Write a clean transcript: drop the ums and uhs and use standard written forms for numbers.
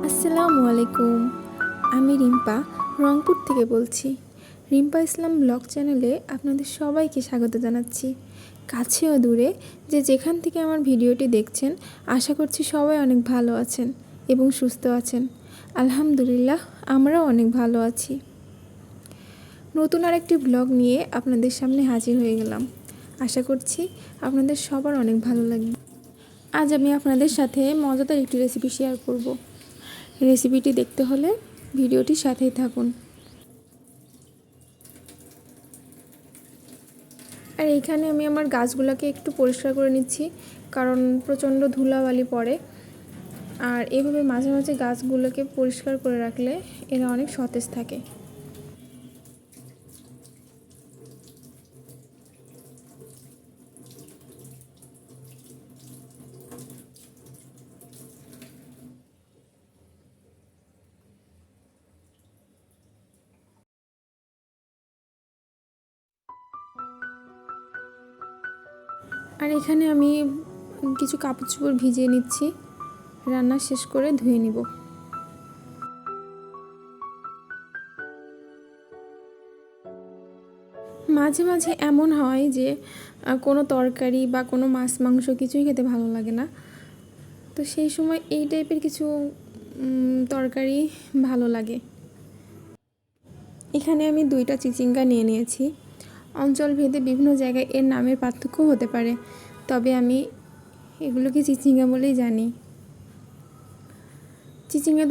আসসালামু আলাইকুম। আমি রিম্পা রংপুর থেকে বলছি। রিম্পা ইসলাম ব্লগ চ্যানেলে আপনাদের সবাইকে স্বাগত জানাচ্ছি। কাছে ও দূরে যে যেখান থেকে আমার ভিডিওটি দেখছেন, আশা করছি সবাই অনেক ভালো আছেন এবং সুস্থ আছেন। আলহামদুলিল্লাহ, আমরাও অনেক ভালো আছি। নতুন আরেকটি ব্লগ নিয়ে আপনাদের সামনে হাজির হয়ে গেলাম। আশা করছি আপনাদের সবার অনেক ভালো লাগবে। আজ আমি আপনাদের সাথে মজাদার একটি রেসিপি শেয়ার করব। রেসিপিটি দেখতে হলে ভিডিওটির সাথেই থাকুন। আর এইখানে আমি আমার গাছগুলোকে একটু পরিষ্কার করে নিচ্ছি, কারণ প্রচণ্ড ধুলাবালি পড়ে। আর এভাবে মাঝে মাঝে গাছগুলোকে পরিষ্কার করে রাখলে এরা অনেক সতেজ থাকে। আর এখানে আমি কিছু কাপড় চোপড় ভিজিয়ে নিচ্ছি, রান্না শেষ করে ধুয়ে নিব। মাঝে মাঝে এমন হয় যে কোনো তরকারি বা কোনো মাছ মাংস কিছুই খেতে ভালো লাগে না, তো সেই সময় এই টাইপের কিছু তরকারি ভালো লাগে। এখানে আমি 2টা চিচিঙ্গা নিয়ে নিয়েছি। অঞ্চলভেদে বিভিন্ন জায়গায় এর নামের পার্থক্য হতে পারে, তবে আমি এগুলোকে চিচিঙ্গা বলেই জানি। চিচিঙ্গা